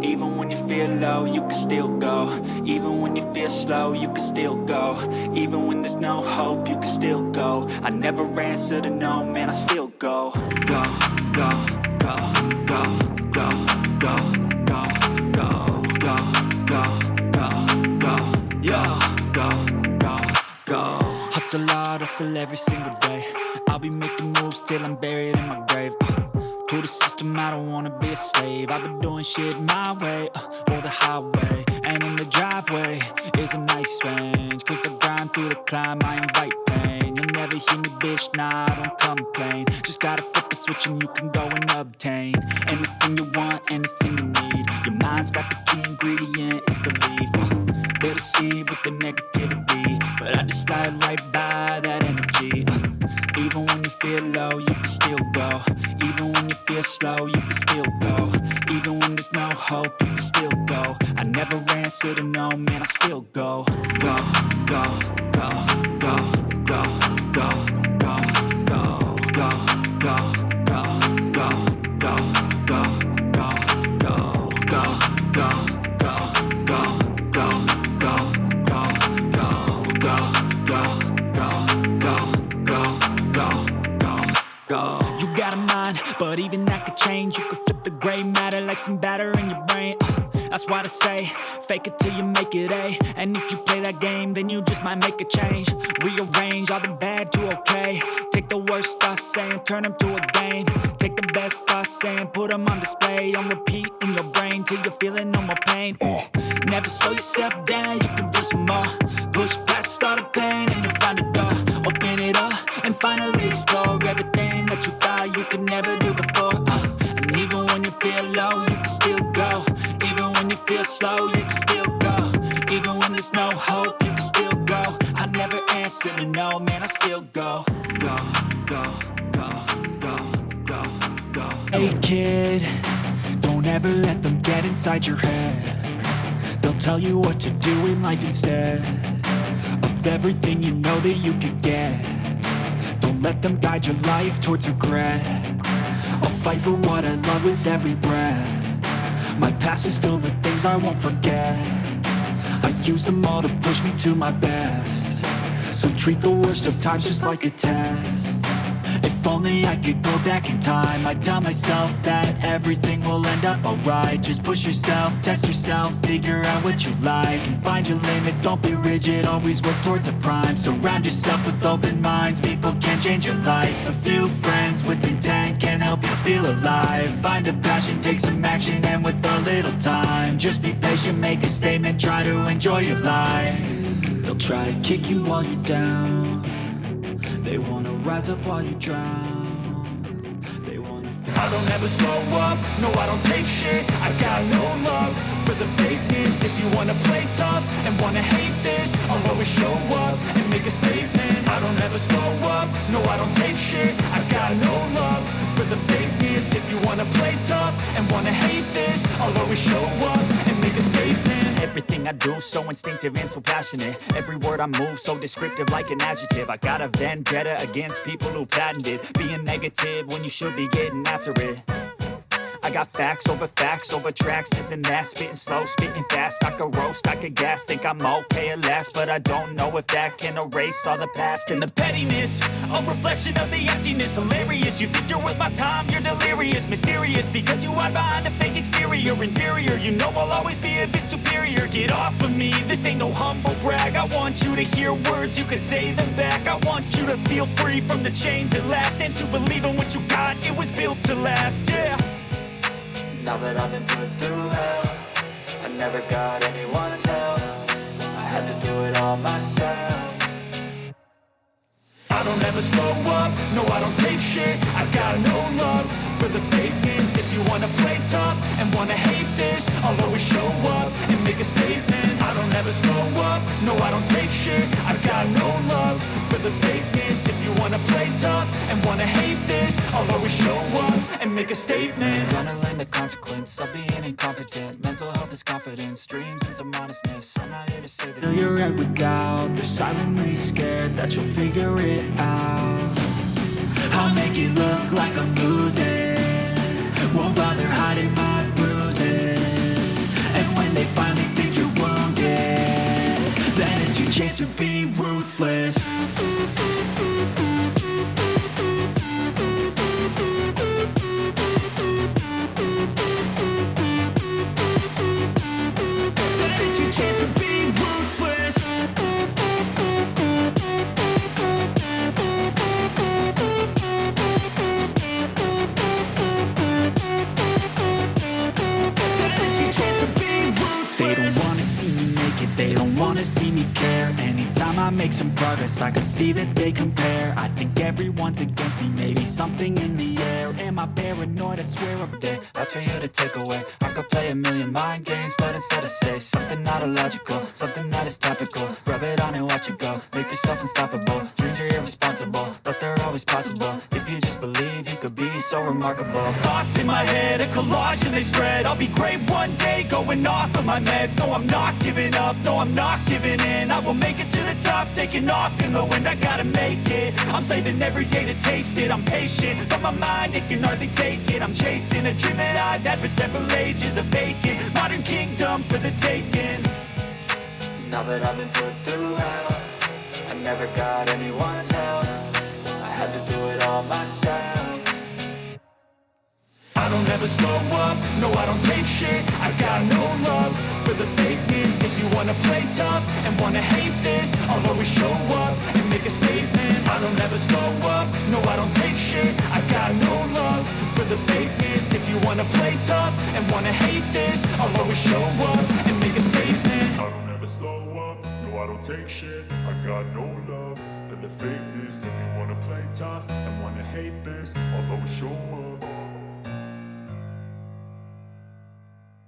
Even when you feel low, you can still go. Even when you feel slow, you can still go. Even when there's no hope, you can still go. I never answer to no, man, I still go. Go, go, go, go, go, go, go, go, go, go, go, go, yo, go, go, go. Hustle hard, hustle every single day. I'll be making moves till I'm buried in my grave. To the system, I don't wanna be a slave. I've been doing shit my way, or the highway. And in the driveway is a nice range. Cause I grind through the climb, I invite pain. You'll never hear me, bitch, nah, I don't complain. Just gotta flip the switch and you can go and obtain anything you want, anything you need. Your mind's got the key ingredient, it's belief. They deceive with the negativity, but I just slide right by that energy. Even when you feel low, you can still go. Even when you feel slow, you can still go. Even when there's no hope, you can still go. I never answer to no, man, I still go. Go, go, go, go, go, go, go, go, go, go, go, go, go, go, go, go, go. You got a mind, but even that could change. You could flip the gray matter like some batter in your brain. That's why I say, fake it till you make it A. And if you play that game, then you just might make a change. Rearrange all the bad to okay. Take the worst thoughts saying, turn them to a game. Take the best thoughts saying, put them on display. On repeat in your brain till you're feeling no more pain. Never slow yourself down, you can do some more. Push past all the pain and you'll find a door. Open it up and finally explore everything that you thought you could never do before. And even when you feel low, you can still go. Even when you feel slow, you can still go. Even when there's no hope, you can still go. I never answer to no, man, I still go. Go, go, go, go, go, go. Hey kid, don't ever let them get inside your head. They'll tell you what to do in life instead of everything you know that you could get. Don't let them guide your life towards regret. I'll fight for what I love with every breath. My past is filled with things I won't forget. I use them all to push me to my best. So treat the worst of times just like a test. If only I could go back in time, I'd tell myself that everything will end up alright. Just push yourself, test yourself, figure out what you like, and find your limits, don't be rigid, always work towards a prime. Surround yourself with open minds, people can change your life. A few friends with intent can help you feel alive. Find a passion, take some action, and with a little time, just be patient, make a statement, try to enjoy your life. They'll try to kick you while you're down. They wanna rise up while you drown. They wanna I don't ever slow up, no I don't take shit. I got no love for the fakeness. If you wanna play tough and wanna hate this, I'll always show up and make a statement. I don't ever slow up, no I don't take shit. I got no love for the fakeness. If you wanna play tough and wanna hate this, I'll always show up and make a statement. Everything I do so instinctive and so passionate. Every word I move so descriptive like an adjective. I got a vendetta against people who patented being negative when you should be getting after it. I got facts over tracks, this and that. Spitting slow, spitting fast, I could roast, I could gas. Think I'm okay at last, but I don't know if that can erase all the past. And the pettiness, a reflection of the emptiness. Hilarious, you think you're worth my time, you're delirious. Mysterious, because you hide behind a fake exterior. Inferior, you know I'll always be a bit superior. Get off of me, this ain't no humble brag. I want you to hear words, you can say them back. I want you to feel free from the chains at last, and to believe in what you got, it was built to last, yeah. Now that I've been put through hell, I never got anyone's help. I had to do it all myself. I don't ever slow up, no I don't take shit. I got no love for the fakeness. If you wanna play tough and wanna hate this, I'll always show up and make a statement. I don't ever slow up, no I don't take shit. I got no love for the fakeness. If you wanna play tough and wanna hate this, I'll always show up and make a statement. Gonna learn the consequence of being incompetent. Mental health is confidence, dreams and some honestness. I'm not here to say that you're right with doubt. They're silently scared that you'll figure it out. I'll make it look like I'm losing, won't bother hiding my bruises. your chance to be ruthless. That is your chance to be ruthless. That is your chance to be ruthless. They don't wanna see me make it, they don't wanna see me care. Anytime I make some progress, I can see that they compare. I think everyone's against me, maybe something in the air. Am I paranoid? I swear I'm dead. That's for you to take away. I could play a million mind games, but instead I say something not illogical, something that is topical. Rub it on and watch it go. Make yourself unstoppable. Dreams are irresponsible, but they're always possible. If you just believe, you could be so remarkable. Thoughts in my head, a collage and they spread. I'll be great one day, going off of my meds. No, I'm not giving up, no, I'm not giving in. I will make it to the top, taking off in the wind. I gotta make it, I'm saving every day to taste it. I'm patient, but my mind, it can hardly take it. I'm chasing a dream that I've had for several ages, a vacant modern kingdom for the taking. Now that I've been put through hell, I never got anyone's help. I had to do it all myself. I don't ever slow up, no I don't take shit. I got no love for the fakeness. If you wanna play tough and wanna hate this, I'll always show up and make a statement. I don't ever slow up, no I don't take shit. I got no love for the fakeness. If you wanna play tough and wanna hate this, I'll always show up and make a statement. I don't ever slow up, no I don't take shit. I got no love for the fakeness. If you wanna play tough and wanna hate this, I'll always show up.